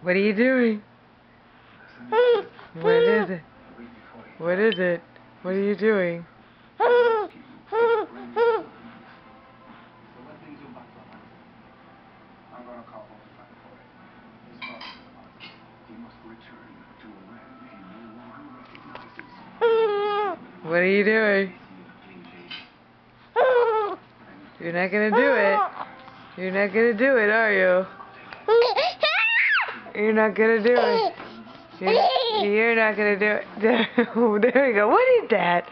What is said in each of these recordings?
What are you doing? What is it? What is it? What are you doing? What are you doing? You're not gonna do it. You're not gonna do it, are you? You're not gonna do it. You're not gonna do it. There we go. What is that?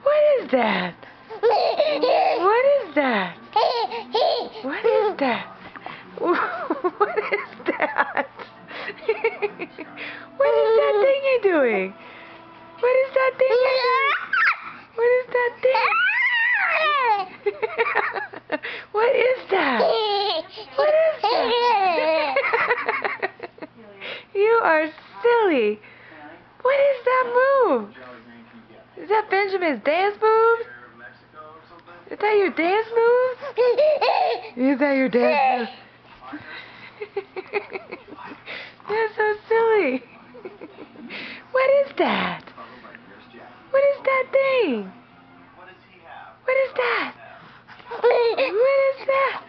What is that? What is that? What is that? What is that? What is that thing you're doing? What is that thing you're doing? What is that thing? What is that? What is that? You are silly. What is that move? Is that Benjamin's dance moves? Is that your dance moves? Is that your dance moves? That's so silly. What is that? What is that thing? What is that? What is that?